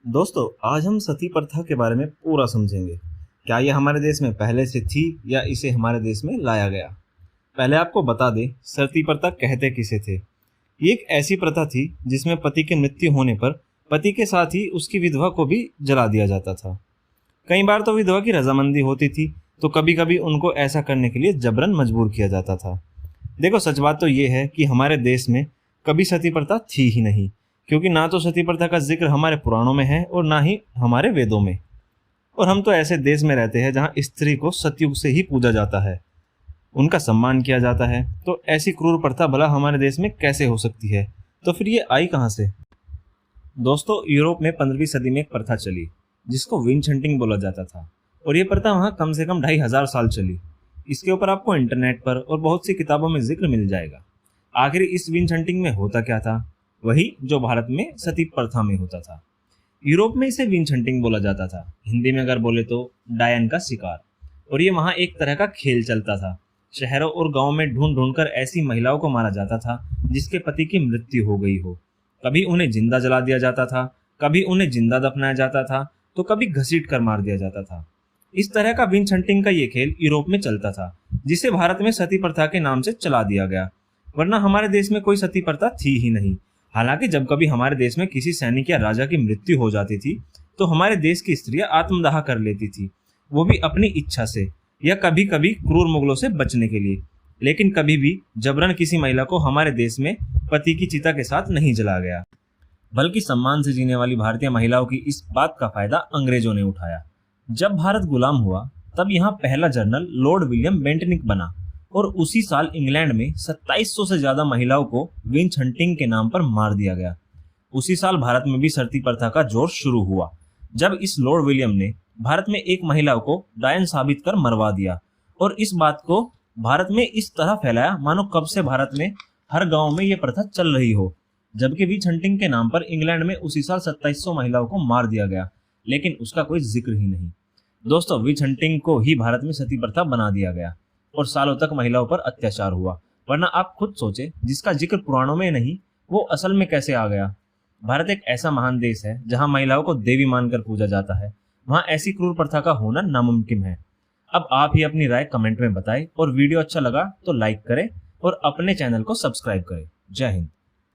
दोस्तों, आज हम सती प्रथा के बारे में पूरा समझेंगे। क्या यह हमारे देश में पहले से थी या इसे हमारे देश में लाया गया। पहले आपको बता दें, सती प्रथा कहते किसे थे। ये एक ऐसी प्रथा थी जिसमें पति की मृत्यु होने पर पति के साथ ही उसकी विधवा को भी जला दिया जाता था। कई बार तो विधवा की रजामंदी होती थी, तो कभी कभी उनको ऐसा करने के लिए जबरन मजबूर किया जाता था। देखो, सच बात तो ये है कि हमारे देश में कभी सती प्रथा थी ही नहीं, क्योंकि ना तो सती प्रथा का जिक्र हमारे पुराणों में है और ना ही हमारे वेदों में। और हम तो ऐसे देश में रहते हैं जहाँ स्त्री को सतयुग से ही पूजा जाता है, उनका सम्मान किया जाता है। तो ऐसी क्रूर प्रथा भला हमारे देश में कैसे हो सकती है? तो फिर ये आई कहाँ से? दोस्तों, यूरोप में 15वीं सदी में एक प्रथा चली जिसको विंच हंटिंग बोला जाता था, और ये प्रथा वहाँ कम से कम 2500 साल चली। इसके ऊपर आपको इंटरनेट पर और बहुत सी किताबों में जिक्र मिल जाएगा। आखिर इस विंच हंटिंग में होता क्या था? वही जो भारत में सती प्रथा में होता था। यूरोप में इसे विंच हंटिंग बोला जाता था, हिंदी में अगर बोले तो डायन का शिकार। और ये वहाँ एक तरह का खेल चलता था। शहरों और गांवों में ढूंढ ढूंढ कर ऐसी महिलाओं को मारा जाता था जिसके पति की मृत्यु हो गई हो। कभी उन्हें जिंदा जला दिया जाता था, कभी उन्हें जिंदा दफनाया जाता था, तो कभी घसीट कर मार दिया जाता था। इस तरह का विंच हंटिंग का ये खेल यूरोप में चलता था, जिसे भारत में सती प्रथा के नाम से चला दिया गया। वरना हमारे देश में कोई सती प्रथा थी ही नहीं। हालांकि जब कभी हमारे देश में किसी सैनिक या राजा की मृत्यु हो जाती थी, तो हमारे देश की स्त्रियां आत्मदाह कर लेती थी, वो भी अपनी इच्छा से, या कभी कभी क्रूर मुगलों से बचने के लिए। लेकिन कभी भी जबरन किसी महिला को हमारे देश में पति की चिता के साथ नहीं जलाया गया, बल्कि सम्मान से जीने वाली भारतीय महिलाओं की इस बात का फायदा अंग्रेजों ने उठाया। जब भारत गुलाम हुआ, तब यहाँ पहला जनरल लॉर्ड विलियम बेंटिक बना, और उसी साल इंग्लैंड में 2700 से ज्यादा महिलाओं को विंच हंटिंग के नाम पर मार दिया गया। उसी साल भारत में भी सती प्रथा का जोर शुरू हुआ, जब इस लॉर्ड विलियम ने भारत में एक महिला को डायन साबित कर मरवा दिया, और इस बात को भारत में इस तरह फैलाया मानो कब से भारत में हर गांव में यह प्रथा चल रही हो। जबकि विंच हंटिंग के नाम पर इंग्लैंड में उसी साल 2700 महिलाओं को मार दिया गया, लेकिन उसका कोई जिक्र ही नहीं। दोस्तों, विंच हंटिंग को ही भारत में सती प्रथा बना दिया गया और सालों तक महिलाओं पर अत्याचार हुआ। वरना आप खुद सोचे, जिसका जिक्र पुराणों में नहीं, वो असल में कैसे आ गया? भारत एक ऐसा महान देश है जहां महिलाओं को देवी मानकर पूजा जाता है। वहां ऐसी क्रूर प्रथा का होना नामुमकिन है। अब आप ही अपनी राय कमेंट में बताएं, और वीडियो अच्छा लगा तो लाइक करें और अपने चैनल को सब्सक्राइब करें। जय हिंद।